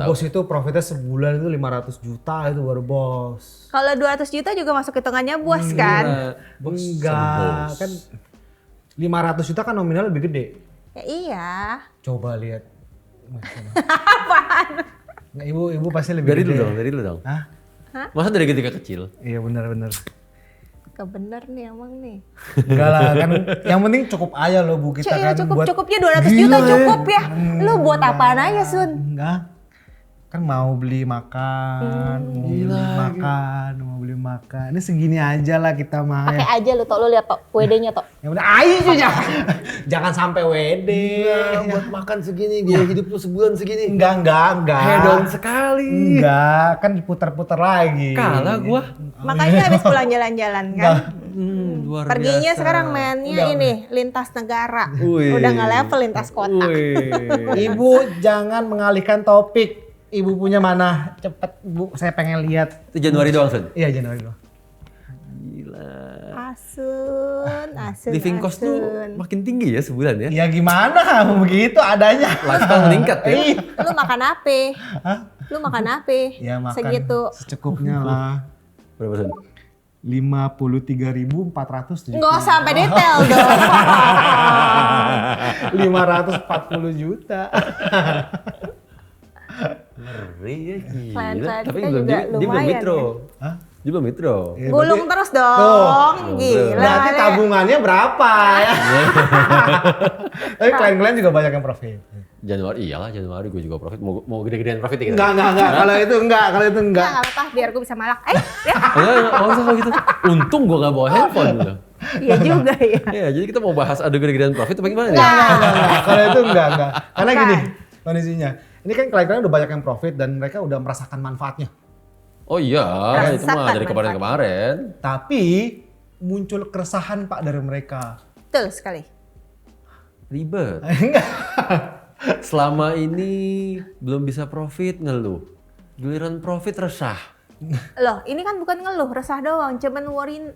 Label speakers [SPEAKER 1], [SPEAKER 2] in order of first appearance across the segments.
[SPEAKER 1] Bos itu profitnya sebulan itu 500 juta itu baru bos.
[SPEAKER 2] Kalau 200 juta juga masuk hitungannya bos kan?
[SPEAKER 3] Bos
[SPEAKER 1] Enggak, kan 500 juta kan nominal lebih gede.
[SPEAKER 2] Ya iya.
[SPEAKER 1] Coba lihat.
[SPEAKER 2] Apaan?
[SPEAKER 1] Nah, ibu pasti lebih gede.
[SPEAKER 3] Dari lu dong.
[SPEAKER 1] Hah?
[SPEAKER 3] Masa dari ketika kecil?
[SPEAKER 1] Iya benar-benar.
[SPEAKER 2] Kebener nih emang nih.
[SPEAKER 1] Enggak lah kan, yang penting cukup aja loh Bu kita kan buat.
[SPEAKER 2] Cukupnya 200 juta cukup ya. Lu buat apaan aja Sun?
[SPEAKER 1] Enggak. Kan mau beli makan, mau beli makan. Ini segini aja lah kita mah.
[SPEAKER 2] Pakai aja lu Tok, lu lihat Tok, WD-nya Tok.
[SPEAKER 1] Yang penting ayo jangan sampai WD.
[SPEAKER 3] Buat makan segini, biaya hidup lu sebulan segini.
[SPEAKER 1] Enggak.
[SPEAKER 3] Hedon sekali.
[SPEAKER 1] Enggak, kan diputar-putar lagi.
[SPEAKER 3] Kalah gua.
[SPEAKER 2] Makanya habis pulang jalan-jalan kan.
[SPEAKER 3] Luar
[SPEAKER 2] Perginya
[SPEAKER 3] biasa.
[SPEAKER 2] sekarang mainnya ini lintas negara.
[SPEAKER 3] Wih.
[SPEAKER 2] Udah nggak level lintas kota.
[SPEAKER 1] Ibu jangan mengalihkan topik. Ibu punya mana? Cepet Bu, saya pengen lihat.
[SPEAKER 3] Itu Januari doang, Sun?
[SPEAKER 1] Iya Januari doang.
[SPEAKER 3] Gila.
[SPEAKER 2] Asun.
[SPEAKER 3] Living cost tuh makin tinggi ya sebulan ya?
[SPEAKER 1] Ya gimana? Begitu adanya.
[SPEAKER 3] Lifestyle meningkat ya?
[SPEAKER 1] Iya.
[SPEAKER 2] Lu makan apa?
[SPEAKER 1] Hah?
[SPEAKER 2] Lu makan apa?
[SPEAKER 1] Ya makan
[SPEAKER 2] Segitu.
[SPEAKER 1] secukupnya lah.
[SPEAKER 3] Berapa, Sun?
[SPEAKER 1] 53.470.
[SPEAKER 2] Nggak usah sampai detail dong.
[SPEAKER 1] 540 juta.
[SPEAKER 3] Ngeri ya, gila.
[SPEAKER 2] Plan-plan
[SPEAKER 3] Tapi
[SPEAKER 2] kita
[SPEAKER 3] belum
[SPEAKER 2] juga
[SPEAKER 3] dia belum
[SPEAKER 2] lumayan
[SPEAKER 3] mitro.
[SPEAKER 1] Hah?
[SPEAKER 3] Dia belum mitro.
[SPEAKER 1] Ya,
[SPEAKER 2] Gulung
[SPEAKER 1] berarti-
[SPEAKER 2] terus dong.
[SPEAKER 1] Tuh.
[SPEAKER 2] Gila.
[SPEAKER 1] Berarti
[SPEAKER 2] Le.
[SPEAKER 1] tabungannya berapa ya? Tapi klien-klien juga banyak yang profit.
[SPEAKER 3] Januari, iyalah Januari gue juga profit. Mau gede-gedean profit ya kita?
[SPEAKER 1] Enggak. Kalau itu enggak.
[SPEAKER 2] Nggak apa-apa, biar gue bisa malak. Ya.
[SPEAKER 3] Enggak usah kalau gitu. Untung gue gak bawa handphone gitu.
[SPEAKER 2] Iya juga ya.
[SPEAKER 3] Iya, jadi kita mau bahas adu gede-gedean profit apa gimana nih?
[SPEAKER 1] Enggak. Kalau itu enggak. Karena
[SPEAKER 2] Bukan.
[SPEAKER 1] gini kondisinya. Ini kan klien-klien udah banyak yang profit dan mereka udah merasakan manfaatnya.
[SPEAKER 3] Oh iya, itu mah
[SPEAKER 2] Rasakan
[SPEAKER 3] dari kemarin-kemarin.
[SPEAKER 1] Tapi muncul keresahan Pak dari mereka.
[SPEAKER 2] Betul sekali.
[SPEAKER 3] Ribet.
[SPEAKER 1] Enggak.
[SPEAKER 3] Selama ini belum bisa profit ngeluh. Giliran profit resah.
[SPEAKER 2] Loh, ini kan bukan ngeluh, resah doang, cuman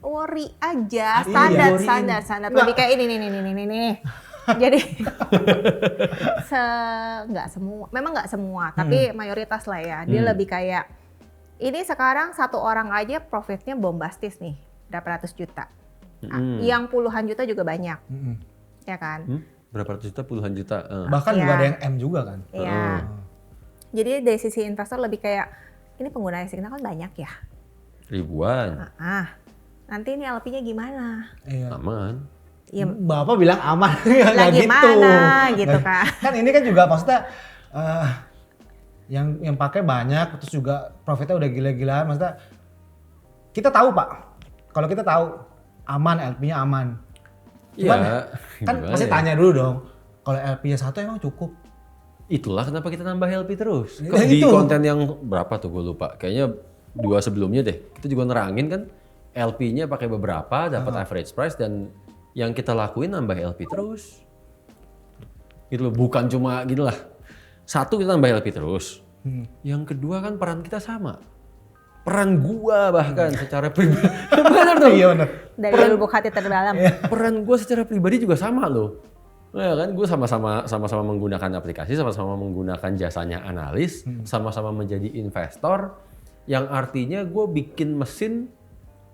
[SPEAKER 2] worry aja,
[SPEAKER 1] Iya,
[SPEAKER 2] standar. Lebih kayak ini nih. Jadi nggak semua, memang nggak semua, tapi mayoritas lah ya. Dia lebih kayak ini sekarang satu orang aja profitnya bombastis nih, berapa ratus juta. Yang puluhan juta juga banyak, ya kan?
[SPEAKER 3] Berapa ratus juta, puluhan juta.
[SPEAKER 1] Bahkan juga
[SPEAKER 2] Iya.
[SPEAKER 1] ada yang M juga kan.
[SPEAKER 2] Iya. Jadi dari sisi investor lebih kayak ini pengguna Signal kan banyak ya.
[SPEAKER 3] Ribuan.
[SPEAKER 2] Nanti ini LP-nya gimana?
[SPEAKER 1] Iya.
[SPEAKER 3] Aman.
[SPEAKER 2] Ya,
[SPEAKER 1] Bapak bilang aman, nggak
[SPEAKER 2] lagi
[SPEAKER 1] gitu.
[SPEAKER 2] mana gitu kan.
[SPEAKER 1] Kan ini kan juga maksudnya yang pakai banyak, terus juga profitnya udah gila-gilaan. Maksudnya kita tahu Pak, kalau kita tahu aman, LP-nya aman. Cuman kan
[SPEAKER 3] gimana
[SPEAKER 1] pasti
[SPEAKER 3] ya?
[SPEAKER 1] tanya dulu dong, kalau LP-nya satu emang cukup?
[SPEAKER 3] Itulah kenapa kita nambah LP terus.
[SPEAKER 1] Ya,
[SPEAKER 3] Di
[SPEAKER 1] itu.
[SPEAKER 3] konten yang berapa tuh gue lupa. Kayaknya 2 sebelumnya deh. Kita juga nerangin kan LP-nya pakai beberapa, dapat average price dan yang kita lakuin nambah LP terus. Gitu loh, bukan cuma gitu lah. Satu kita nambah LP terus. Yang kedua kan peran kita sama. Peran gua bahkan secara pribadi. Benar dong.
[SPEAKER 1] Iya benar.
[SPEAKER 2] Dari lubuk hati terdalam.
[SPEAKER 3] Peran gua secara pribadi juga sama loh. Ya kan, gue sama-sama menggunakan aplikasi, sama-sama menggunakan jasanya analis, sama-sama menjadi investor, yang artinya gue bikin mesin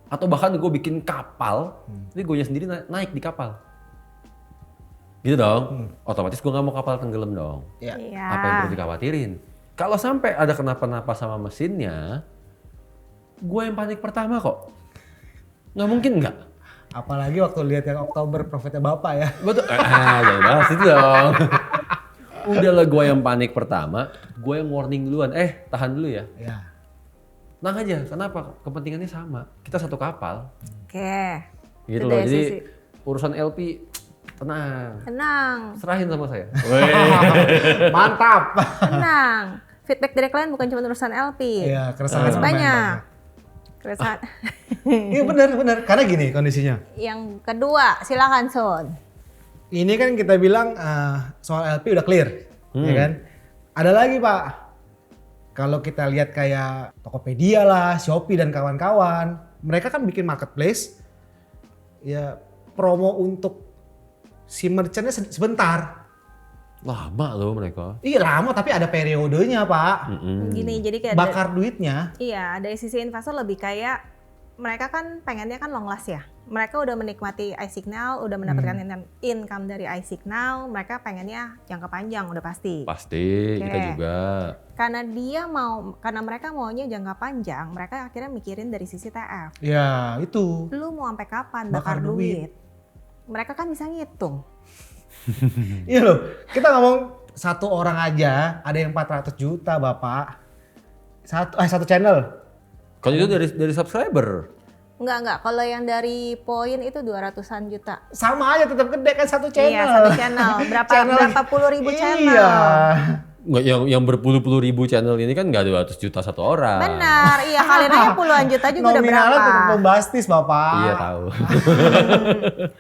[SPEAKER 3] atau bahkan gue bikin kapal, tapi gue sendiri naik di kapal, gitu dong. Otomatis gue nggak mau kapal tenggelam dong.
[SPEAKER 1] Iya.
[SPEAKER 2] Iya.
[SPEAKER 3] Apa yang perlu dikhawatirin? Kalau sampai ada kenapa-napa sama mesinnya, gue yang panik pertama kok. Nggak mungkin nggak?
[SPEAKER 1] Apalagi waktu lihat yang Oktober profitnya Bapak ya.
[SPEAKER 3] Betul. Jangan bahas itu dong. Udah lah gue yang panik pertama, gue yang warning duluan. Tahan dulu ya.
[SPEAKER 1] Ya.
[SPEAKER 3] Tenang aja, kenapa? Kepentingannya sama. Kita satu kapal.
[SPEAKER 2] Oke.
[SPEAKER 3] Gitu
[SPEAKER 2] Itu
[SPEAKER 3] loh.
[SPEAKER 2] dari
[SPEAKER 3] Jadi
[SPEAKER 2] sisi-
[SPEAKER 3] urusan LP tenang.
[SPEAKER 2] Tenang,
[SPEAKER 3] Serahin sama saya.
[SPEAKER 1] Mantap.
[SPEAKER 2] tenang. Feedback dari klien bukan cuma urusan LP.
[SPEAKER 1] Iya, keresahan
[SPEAKER 2] Masih
[SPEAKER 1] lumayan
[SPEAKER 2] banyak. Keresahan.
[SPEAKER 1] Iya benar. Karena gini kondisinya.
[SPEAKER 2] Yang kedua, silakan Sun.
[SPEAKER 1] Ini kan kita bilang soal LP udah clear, ya kan? Ada lagi Pak. Kalau kita lihat kayak Tokopedia lah, Shopee dan kawan-kawan, mereka kan bikin marketplace, ya promo untuk si merchantnya sebentar.
[SPEAKER 3] Lama loh mereka.
[SPEAKER 1] Iya lama tapi ada periodenya Pak.
[SPEAKER 2] Gini, jadi kayak
[SPEAKER 1] Bakar duitnya.
[SPEAKER 2] iya, dari sisi investor lebih kayak mereka kan pengennya kan long last ya. Mereka udah menikmati iSignal, udah mendapatkan income dari iSignal, mereka pengennya jangka panjang udah pasti.
[SPEAKER 3] Pasti,
[SPEAKER 2] Oke.
[SPEAKER 3] kita juga.
[SPEAKER 2] Karena mereka maunya jangka panjang, mereka akhirnya mikirin dari sisi TF.
[SPEAKER 1] Ya itu.
[SPEAKER 2] Lu mau sampai kapan
[SPEAKER 1] Bakar
[SPEAKER 2] bakar
[SPEAKER 1] duit.
[SPEAKER 2] duit? Mereka kan bisa ngitung.
[SPEAKER 1] Iya loh, kita ngomong satu orang aja ada yang 400 juta Bapak. Satu channel.
[SPEAKER 3] Kalau itu dari subscriber.
[SPEAKER 2] Enggak. Kalau yang dari poin itu 200-an juta.
[SPEAKER 1] Sama aja tetap gede kan satu channel.
[SPEAKER 2] Iya, satu channel. Berapa puluh ribu channel.
[SPEAKER 1] Iya.
[SPEAKER 3] Nggak, yang berpuluh-puluh ribu channel ini kan nggak 200 juta satu orang.
[SPEAKER 2] Benar, iya kalian aja puluhan juta juga udah
[SPEAKER 1] Nominalnya
[SPEAKER 2] berapa.
[SPEAKER 1] tetap bombastis Bapak.
[SPEAKER 3] Iya tahu.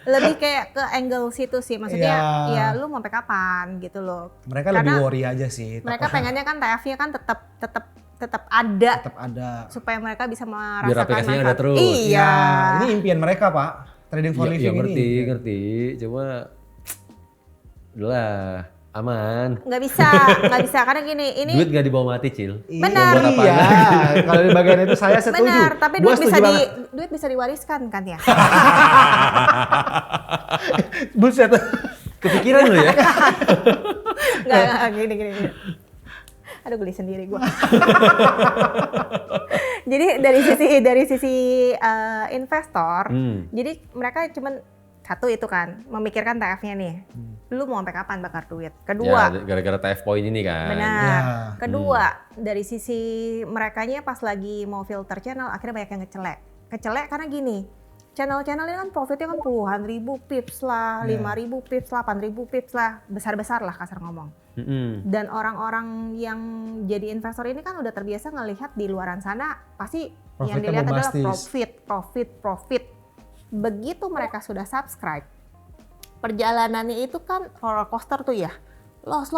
[SPEAKER 2] Lebih kayak ke angle situ sih, maksudnya
[SPEAKER 1] Iya.
[SPEAKER 2] ya lu mau sampai kapan gitu loh.
[SPEAKER 1] Mereka
[SPEAKER 2] Karena
[SPEAKER 1] lebih worry aja sih.
[SPEAKER 2] Mereka pengennya kan TF-nya kan tetap ada
[SPEAKER 1] tetap ada.
[SPEAKER 2] supaya mereka bisa merasakan
[SPEAKER 3] Biar aplikasinya
[SPEAKER 2] manfaat.
[SPEAKER 3] ada terus.
[SPEAKER 2] Iya.
[SPEAKER 1] Ya, ini impian mereka Pak. Trading for living
[SPEAKER 3] Ya ngerti,
[SPEAKER 1] ini.
[SPEAKER 3] ngerti. Cuma udahlah, aman.
[SPEAKER 2] Nggak bisa karena gini, ini
[SPEAKER 3] Duit gak dibawa mati, Cil.
[SPEAKER 2] Benar.
[SPEAKER 3] Buat apaan?
[SPEAKER 1] Iya, kalau di bagian itu saya setuju.
[SPEAKER 2] benar, tapi
[SPEAKER 1] Gua
[SPEAKER 2] duit
[SPEAKER 1] setuju banget.
[SPEAKER 2] duit bisa diwariskan kan ya.
[SPEAKER 1] Buset.
[SPEAKER 3] Kepikiran lu ya?
[SPEAKER 2] Nggak, gini. Aduh geli sendiri gua. Jadi dari sisi investor, jadi mereka cuman satu itu kan memikirkan TF-nya nih. Lu mau sampai kapan bakar duit? Kedua,
[SPEAKER 3] Ya, gara-gara TF point ini kan.
[SPEAKER 2] benar.
[SPEAKER 1] Ya.
[SPEAKER 2] Kedua, dari sisi merekanya pas lagi mau filter channel akhirnya banyak yang kecelek karena gini. Channel-channel ini kan profitnya kan puluhan ribu pips lah, 5.000 pips lah, 8.000 pips lah, besar-besar lah kasar ngomong. Dan orang-orang yang jadi investor ini kan udah terbiasa ngelihat di luaran sana pasti yang
[SPEAKER 1] Profitnya
[SPEAKER 2] dilihat adalah
[SPEAKER 1] bombastis.
[SPEAKER 2] profit. Begitu mereka sudah subscribe, perjalanannya itu kan roller coaster tuh ya, loss.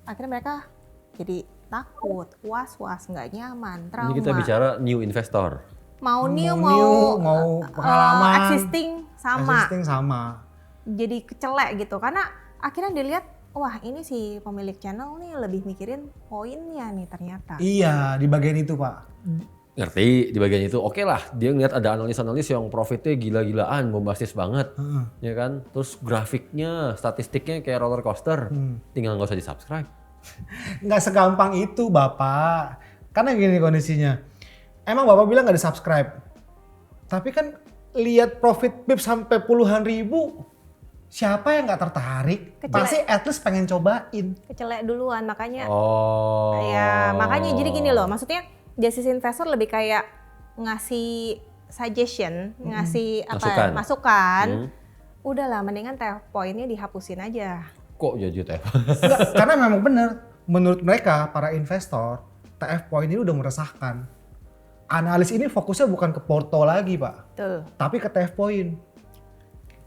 [SPEAKER 2] Akhirnya mereka jadi takut, was-was, nggak nyaman, trauma.
[SPEAKER 3] Ini kita bicara new investor.
[SPEAKER 2] Mau new,
[SPEAKER 1] mau pengalaman.
[SPEAKER 2] existing sama.
[SPEAKER 1] Existing sama.
[SPEAKER 2] Jadi kecelek gitu karena akhirnya dilihat wah ini si pemilik channel nih lebih mikirin poinnya nih ternyata.
[SPEAKER 1] Iya, di bagian itu Pak.
[SPEAKER 3] Ngerti di bagian itu. Oke lah, dia ngeliat ada analis-analis yang profitnya gila-gilaan, bombastis banget. Ya kan? Terus grafiknya, statistiknya kayak roller coaster. Tinggal nggak usah di-subscribe.
[SPEAKER 1] Nggak segampang itu Bapak. Karena gini kondisinya. Emang Bapak bilang nggak di-subscribe. Tapi kan lihat profit pips sampai puluhan ribu. Siapa yang nggak tertarik?
[SPEAKER 2] Kecelek.
[SPEAKER 1] Pasti at least pengen cobain.
[SPEAKER 2] Kecelek duluan makanya.
[SPEAKER 3] Oh.
[SPEAKER 2] Ya makanya jadi gini loh, maksudnya dari sisi investor lebih kayak ngasih suggestion, ngasih masukan. Udahlah mendingan TF poinnya dihapusin aja.
[SPEAKER 3] Kok jadi TF?
[SPEAKER 1] Nggak, karena memang benar. Menurut mereka para investor, TF point ini udah meresahkan. Analis ini fokusnya bukan ke porto lagi Pak.
[SPEAKER 2] Betul.
[SPEAKER 1] Tapi ke TF point.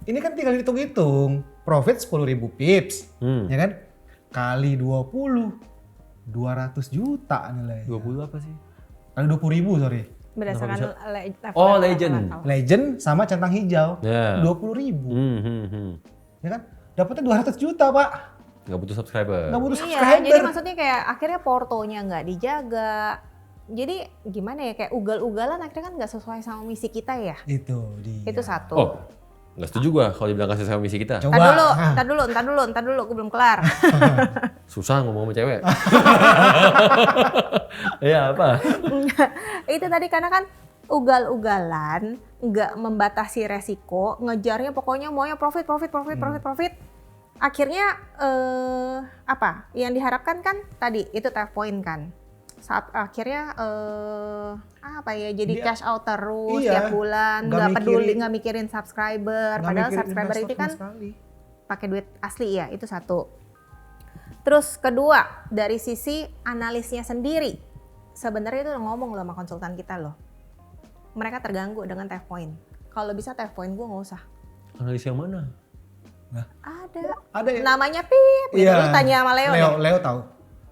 [SPEAKER 1] Ini kan tinggal hitung-hitung. Profit 10.000 pips. Ya kan? Kali 20. 200 juta nilainya.
[SPEAKER 3] 20 apa sih?
[SPEAKER 1] Kali 20.000 sorry.
[SPEAKER 2] Berdasarkan
[SPEAKER 3] Oh, legend.
[SPEAKER 1] Legend sama centang hijau.
[SPEAKER 3] Ya.
[SPEAKER 1] 20.000. Ya kan? Dapatnya 200 juta Pak.
[SPEAKER 3] Nggak butuh subscriber.
[SPEAKER 1] Nggak butuh
[SPEAKER 2] Iya,
[SPEAKER 1] subscriber.
[SPEAKER 2] jadi maksudnya kayak akhirnya portonya nggak dijaga. Jadi gimana ya, kayak ugal-ugalan akhirnya kan nggak sesuai sama misi kita ya.
[SPEAKER 1] Itu dia.
[SPEAKER 2] Itu satu.
[SPEAKER 3] Oh, nggak setuju gua kalau dibilang kasih sama misi kita.
[SPEAKER 1] Coba.
[SPEAKER 2] Ntar dulu, gue belum kelar.
[SPEAKER 3] Susah ngomong sama cewek. Iya apa?
[SPEAKER 2] Itu tadi karena kan ugal-ugalan, nggak membatasi resiko, ngejarnya pokoknya maunya profit. Akhirnya apa? Yang diharapkan kan tadi itu TF point kan. Saat akhirnya apa ya? Jadi cash out terus
[SPEAKER 1] Iya,
[SPEAKER 2] tiap bulan,
[SPEAKER 1] nggak
[SPEAKER 2] nggak peduli,
[SPEAKER 1] mikirin-
[SPEAKER 2] nggak mikirin subscriber.
[SPEAKER 1] Nggak
[SPEAKER 2] Padahal
[SPEAKER 1] mikirin
[SPEAKER 2] subscriber
[SPEAKER 1] investor
[SPEAKER 2] ini kan
[SPEAKER 1] sama sekali.
[SPEAKER 2] pakai duit asli ya, itu satu. Terus kedua, dari sisi analisnya sendiri, sebenarnya itu udah ngomong loh sama konsultan kita loh. Mereka terganggu dengan TF point. Kalau bisa TF point gue nggak usah.
[SPEAKER 3] Analis yang mana?
[SPEAKER 1] Ada ya?
[SPEAKER 2] Namanya Pip. Gitu.
[SPEAKER 1] Iya.
[SPEAKER 2] Lu tanya sama Leo deh.
[SPEAKER 1] Leo tahu.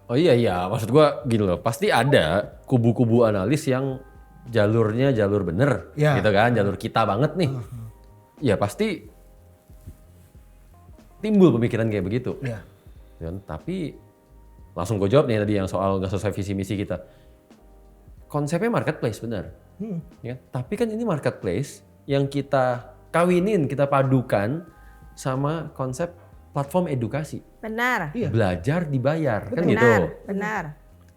[SPEAKER 3] Oh iya, maksud gua gini loh, pasti ada kubu-kubu analis yang jalurnya jalur bener,
[SPEAKER 1] Ya.
[SPEAKER 3] gitu kan, jalur kita banget nih. Ya pasti timbul pemikiran kayak begitu.
[SPEAKER 1] Iya.
[SPEAKER 3] Dan, tapi langsung gue jawab nih tadi yang soal nggak sesuai visi misi kita. Konsepnya marketplace benar. Ya, tapi kan ini marketplace yang kita kawinin, kita padukan sama konsep platform edukasi.
[SPEAKER 2] Benar.
[SPEAKER 1] Iya.
[SPEAKER 3] Belajar dibayar, kan
[SPEAKER 2] Benar.
[SPEAKER 3] gitu.
[SPEAKER 2] Benar.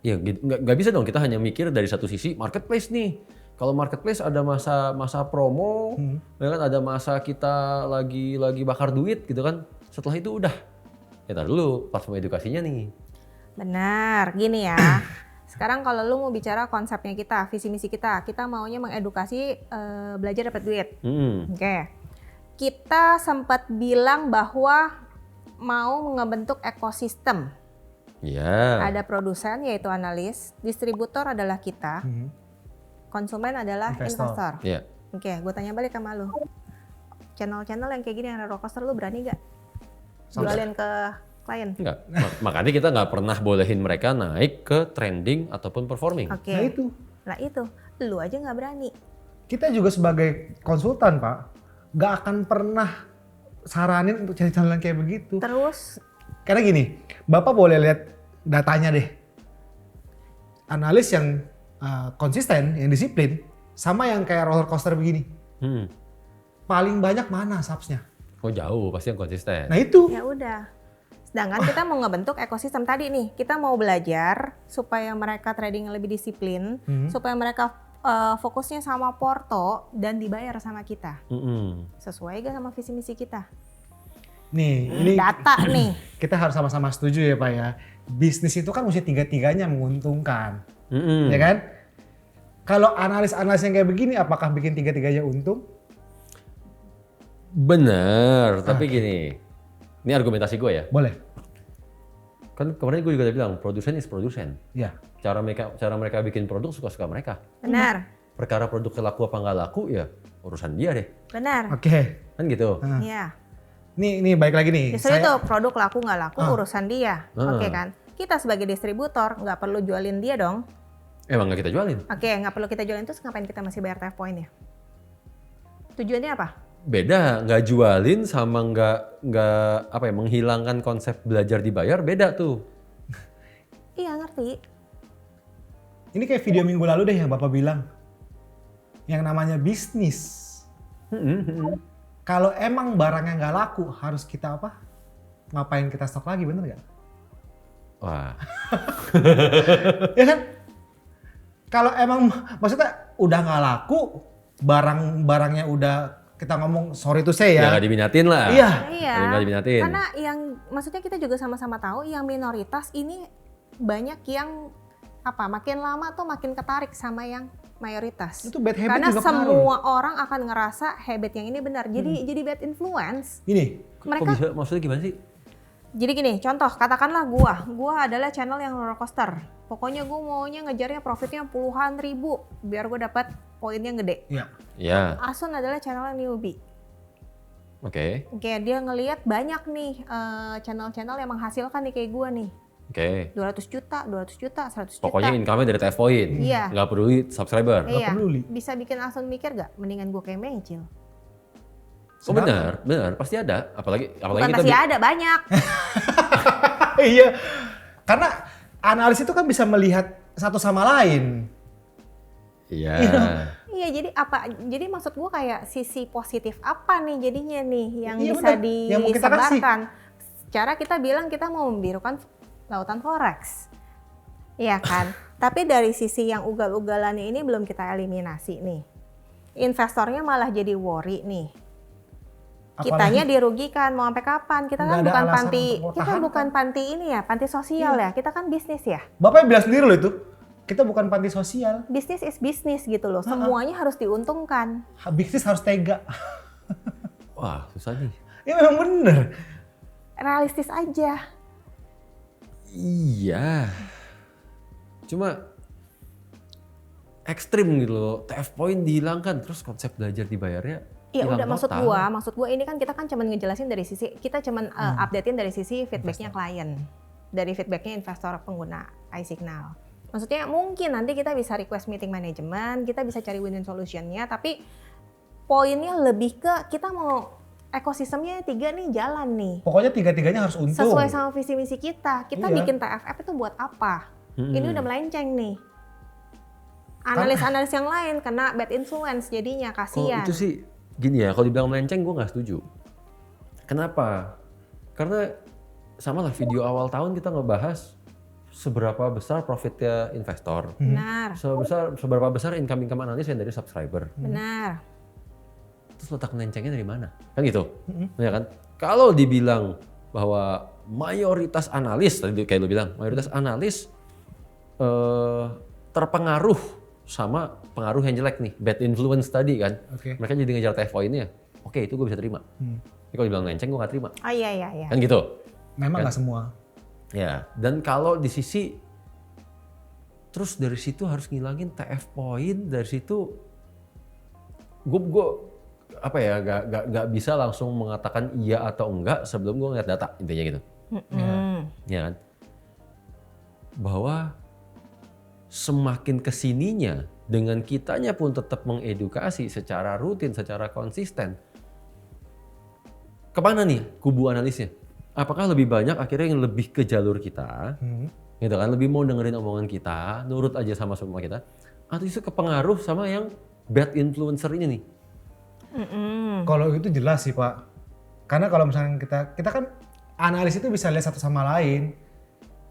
[SPEAKER 3] Ya nggak bisa dong kita hanya mikir dari satu sisi marketplace nih. Kalau marketplace ada masa promo, ya kan ada masa kita lagi bakar duit gitu kan. Setelah itu udah. Ya tar dulu platform edukasinya nih.
[SPEAKER 2] Benar. Gini ya. Sekarang kalau lu mau bicara konsepnya kita, visi misi kita maunya mengedukasi belajar dapat duit. Oke. Kita sempat bilang bahwa mau ngebentuk ekosistem.
[SPEAKER 3] Iya.
[SPEAKER 2] Ada produsen yaitu analis, distributor adalah kita, konsumen adalah investor.
[SPEAKER 3] Iya.
[SPEAKER 2] Oke, gue tanya balik sama lu. Channel-channel yang kayak gini yang roller coaster lu berani gak jualin ke klien?
[SPEAKER 3] Enggak. Makanya kita nggak pernah bolehin mereka naik ke trending ataupun performing.
[SPEAKER 2] Oke.
[SPEAKER 1] Nah itu.
[SPEAKER 2] Lu aja nggak berani.
[SPEAKER 1] Kita juga sebagai konsultan Pak, nggak akan pernah saranin untuk cari channel yang kayak begitu.
[SPEAKER 2] Terus
[SPEAKER 1] Karena gini, Bapak boleh lihat datanya deh. Analis yang konsisten, yang disiplin, sama yang kayak roller coaster begini. Paling banyak mana subsnya?
[SPEAKER 3] Oh jauh, pasti yang konsisten.
[SPEAKER 1] Nah itu.
[SPEAKER 2] ya udah. Sedangkan kita mau ngebentuk ekosistem tadi nih. Kita mau belajar supaya mereka trading lebih disiplin, supaya mereka fokusnya sama Porto dan dibayar sama kita. Sesuai gak sama visi misi kita?
[SPEAKER 1] Nih, ini
[SPEAKER 2] Data nih.
[SPEAKER 1] kita harus sama-sama setuju ya Pak ya. Bisnis itu kan mesti tiga-tiganya menguntungkan. Ya kan? Kalau analis-analis yang kayak begini, apakah bikin tiga-tiganya untung?
[SPEAKER 3] Bener, tapi gini. Ini argumentasi gue ya.
[SPEAKER 1] Boleh.
[SPEAKER 3] Kan kemarin gue juga udah bilang, produsen is produsen.
[SPEAKER 1] Ya.
[SPEAKER 3] Cara mereka bikin produk suka-suka mereka.
[SPEAKER 2] Benar.
[SPEAKER 3] Perkara produknya laku apa nggak laku ya urusan dia deh.
[SPEAKER 2] Benar.
[SPEAKER 1] Oke.
[SPEAKER 3] Kan gitu.
[SPEAKER 2] Iya.
[SPEAKER 1] Nih baik lagi nih.
[SPEAKER 2] Justru itu produk laku nggak laku urusan dia. Oke kan? Kita sebagai distributor nggak perlu jualin dia dong.
[SPEAKER 3] Emang nggak kita jualin?
[SPEAKER 2] Oke, nggak perlu kita jualin, terus ngapain kita masih bayar TF point ya? Tujuannya apa?
[SPEAKER 3] Beda, nggak jualin sama nggak apa ya, menghilangkan konsep belajar dibayar beda tuh.
[SPEAKER 2] Iya ngerti.
[SPEAKER 1] Ini kayak video minggu lalu deh yang Bapak bilang. Yang namanya bisnis. Kalau emang barangnya nggak laku, harus kita apa? Ngapain kita stok lagi, bener nggak?
[SPEAKER 3] Wah.
[SPEAKER 1] Ya kan? Kalau emang maksudnya udah nggak laku, barangnya udah kita ngomong sorry to say
[SPEAKER 3] Ya
[SPEAKER 1] ya.
[SPEAKER 3] nggak diminatin lah.
[SPEAKER 1] Iya.
[SPEAKER 2] Iya.
[SPEAKER 3] Nggak diminatin.
[SPEAKER 2] Karena yang maksudnya kita juga sama-sama tahu yang minoritas ini banyak yang apa? Makin lama tuh makin ketarik sama yang mayoritas.
[SPEAKER 1] Itu bad habit
[SPEAKER 2] Karena
[SPEAKER 1] juga
[SPEAKER 2] semua orang akan ngerasa habit yang ini benar. Jadi bad influence.
[SPEAKER 1] Ini.
[SPEAKER 3] Kok bisa, maksudnya gimana sih?
[SPEAKER 2] Jadi gini, contoh katakanlah gua adalah channel yang roller coaster. Pokoknya gua maunya ngejarnya profitnya puluhan ribu biar gua dapat poinnya gede.
[SPEAKER 1] Iya.
[SPEAKER 3] Ya.
[SPEAKER 2] Asun adalah channel yang newbie.
[SPEAKER 3] Oke.
[SPEAKER 2] Oke, dia ngelihat banyak nih channel-channel yang menghasilkan nih kayak gua nih.
[SPEAKER 3] Oke.
[SPEAKER 2] 200 juta, 100 juta.
[SPEAKER 3] Pokoknya income-nya dari TF Point.
[SPEAKER 2] Iya.
[SPEAKER 3] Nggak peduli subscriber.
[SPEAKER 2] Iya.
[SPEAKER 1] peduli.
[SPEAKER 2] Bisa bikin Asun mikir gak? Mendingan gua kayak Mejil.
[SPEAKER 3] Oh benar, pasti ada. Apalagi
[SPEAKER 2] Bukan
[SPEAKER 3] kita
[SPEAKER 2] pasti ada, banyak.
[SPEAKER 1] Iya. Karena analis itu kan bisa melihat satu sama lain.
[SPEAKER 3] Iya.
[SPEAKER 2] Iya, jadi apa? Jadi maksud gua kayak sisi positif apa nih jadinya nih yang
[SPEAKER 1] Iya,
[SPEAKER 2] bisa
[SPEAKER 1] benar. Yang mau kita kasih.
[SPEAKER 2] disebarkan. Cara kita bilang kita mau membirukan lautan forex. Iya kan? Tapi dari sisi yang ugal-ugalannya ini belum kita eliminasi nih. Investornya malah jadi worry nih. Kitanya dirugikan, mau sampai kapan? Kita kan
[SPEAKER 1] Nggak ada
[SPEAKER 2] bukan
[SPEAKER 1] alasan
[SPEAKER 2] panti,
[SPEAKER 1] untuk
[SPEAKER 2] kita
[SPEAKER 1] mempertahankan.
[SPEAKER 2] bukan panti ini ya, panti sosial ya. Kita kan bisnis ya.
[SPEAKER 1] Bapak bilang sendiri loh itu. Kita bukan panti sosial.
[SPEAKER 2] Bisnis is bisnis gitu loh. Semuanya harus diuntungkan.
[SPEAKER 1] Bisnis harus tega.
[SPEAKER 3] Wah, susah nih.
[SPEAKER 1] Ya memang bener.
[SPEAKER 2] Realistis aja.
[SPEAKER 3] Iya. Cuma ekstrim gitu loh. TF Point dihilangkan, terus konsep belajar dibayarnya
[SPEAKER 2] Iya
[SPEAKER 3] hilang
[SPEAKER 2] udah
[SPEAKER 3] total.
[SPEAKER 2] maksud gua ini kan kita kan cuman ngejelasin dari sisi kita cuman updatein dari sisi feedbacknya klien, dari feedbacknya investor pengguna iSignal. Maksudnya mungkin nanti kita bisa request meeting manajemen, kita bisa cari win-win solutionnya, tapi poinnya lebih ke kita mau ekosistemnya 3 nih jalan nih.
[SPEAKER 1] Pokoknya tiga-tiganya harus untung.
[SPEAKER 2] Sesuai sama visi misi kita. Kita
[SPEAKER 1] Iya.
[SPEAKER 2] bikin TFF itu buat apa? Ini udah melenceng nih. Analis-analis yang lain kena bad influence jadinya,
[SPEAKER 3] Kalau
[SPEAKER 2] kasihan.
[SPEAKER 3] itu sih gini ya, kalau dibilang melenceng gue nggak setuju. Kenapa? Karena sama lah video awal tahun kita ngebahas seberapa besar profitnya investor,
[SPEAKER 2] Benar,
[SPEAKER 3] seberapa besar income analis yang dari subscriber.
[SPEAKER 2] benar.
[SPEAKER 3] Terus letak melencengnya dari mana? Kan gitu, ya kan? Kalau dibilang bahwa mayoritas analis, tadi kayak lu bilang, mayoritas analis terpengaruh sama pengaruh yang jelek nih, bad influence tadi kan.
[SPEAKER 1] Oke.
[SPEAKER 3] Mereka jadi ngejar TF poinnya. Oke, itu gue bisa terima. Tapi kalau dibilang melenceng gue gak terima.
[SPEAKER 2] Oh iya.
[SPEAKER 3] Kan gitu.
[SPEAKER 1] Memang nggak semua.
[SPEAKER 3] Ya, dan kalau di sisi terus dari situ harus ngilangin TF point, dari situ gue apa ya, gak bisa langsung mengatakan iya atau enggak sebelum gue ngeliat data, intinya gitu. Ya kan? Bahwa semakin kesininya dengan kitanya pun tetap mengedukasi secara rutin, secara konsisten. Kemana nih kubu analisnya? Apakah lebih banyak akhirnya yang lebih ke jalur kita, gitu kan? Lebih mau dengerin omongan kita, nurut aja sama semua kita, atau justru kepengaruh sama yang bad influencer ini nih?
[SPEAKER 1] Kalau itu jelas sih Pak. Karena kalau misalnya kita kan analis itu bisa lihat satu sama lain.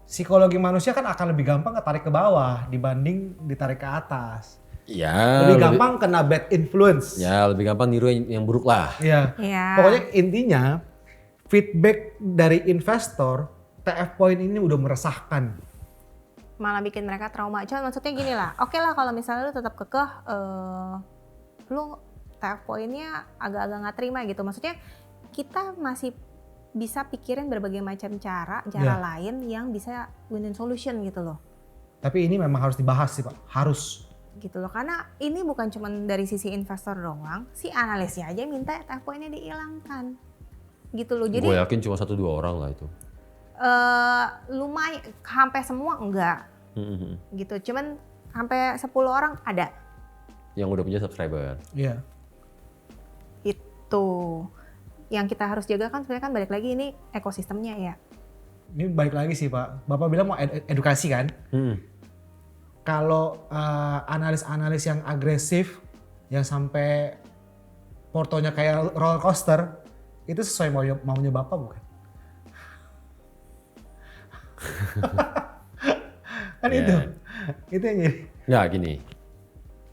[SPEAKER 1] Psikologi manusia kan akan lebih gampang ketarik ke bawah dibanding ditarik ke atas.
[SPEAKER 3] Ya,
[SPEAKER 1] Lebih gampang kena bad influence.
[SPEAKER 3] Ya, lebih gampang niru yang buruk lah.
[SPEAKER 1] Iya.
[SPEAKER 2] Iya.
[SPEAKER 1] Pokoknya intinya feedback dari investor TF point ini udah meresahkan.
[SPEAKER 2] Malah bikin mereka trauma. Cuman maksudnya gini lah, oke lah kalau misalnya lu tetap kekeh, lu TF point-nya agak-agak nggak terima gitu. Maksudnya kita masih bisa pikirin berbagai macam cara lain yang bisa win-win solution gitu loh.
[SPEAKER 1] Tapi ini memang harus dibahas sih Pak, harus.
[SPEAKER 2] Gitu loh, karena ini bukan cuma dari sisi investor doang, si analisnya aja minta TF point-nya dihilangkan. Gitu loh. Jadi
[SPEAKER 3] Gue yakin cuma 1-2 orang lah itu.
[SPEAKER 2] lumayan, sampai semua enggak. Gitu. Cuman sampai 10 orang ada.
[SPEAKER 3] Yang udah punya subscriber.
[SPEAKER 1] Iya.
[SPEAKER 2] Itu yang kita harus jaga kan sebenarnya kan balik lagi ini ekosistemnya ya.
[SPEAKER 1] Ini balik lagi sih Pak, Bapak bilang mau edukasi kan? Kalau analis-analis yang agresif, yang sampai portonya kayak roller coaster, itu sesuai maunya Bapak bukan? Kan
[SPEAKER 3] Ya.
[SPEAKER 1] itu yang jadi.
[SPEAKER 3] Nggak gini,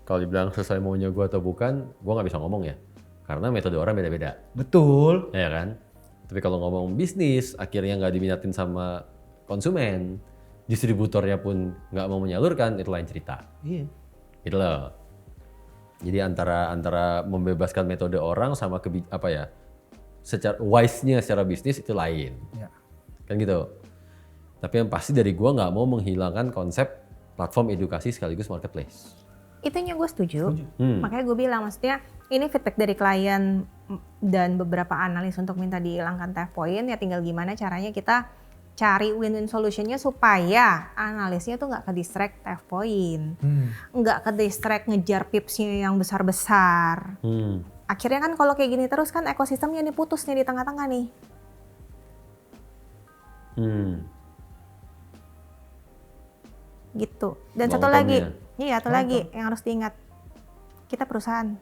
[SPEAKER 3] kalau dibilang sesuai maunya gue atau bukan, gue nggak bisa ngomong ya. Karena metode orang beda-beda.
[SPEAKER 1] Betul.
[SPEAKER 3] Ya kan? Tapi kalau ngomong bisnis, akhirnya nggak diminatin sama konsumen, distributornya pun nggak mau menyalurkan, itu lain cerita.
[SPEAKER 1] Iya.
[SPEAKER 3] Gitu loh. Jadi antara membebaskan metode orang sama secara wise-nya secara bisnis itu lain.
[SPEAKER 1] Ya.
[SPEAKER 3] Kan gitu. Tapi yang pasti dari gua nggak mau menghilangkan konsep platform edukasi sekaligus marketplace.
[SPEAKER 2] Itunya gue setuju. Makanya gue bilang maksudnya ini feedback dari klien dan beberapa analis untuk minta dihilangkan TF point, ya tinggal gimana caranya kita cari win-win solutionnya supaya analisnya tuh nggak ke distract TF point, nggak ke distract ngejar pipsnya yang besar-besar. Akhirnya kan kalau kayak gini terus kan ekosistemnya nih putus nih di tengah-tengah nih. Gitu. Dan satu lagi, satu lagi yang harus diingat, kita perusahaan,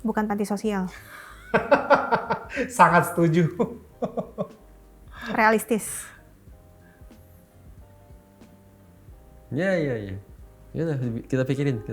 [SPEAKER 2] bukan panti sosial.
[SPEAKER 1] Sangat setuju.
[SPEAKER 2] Realistis.
[SPEAKER 3] Ya. Ya udah, kita pikirin.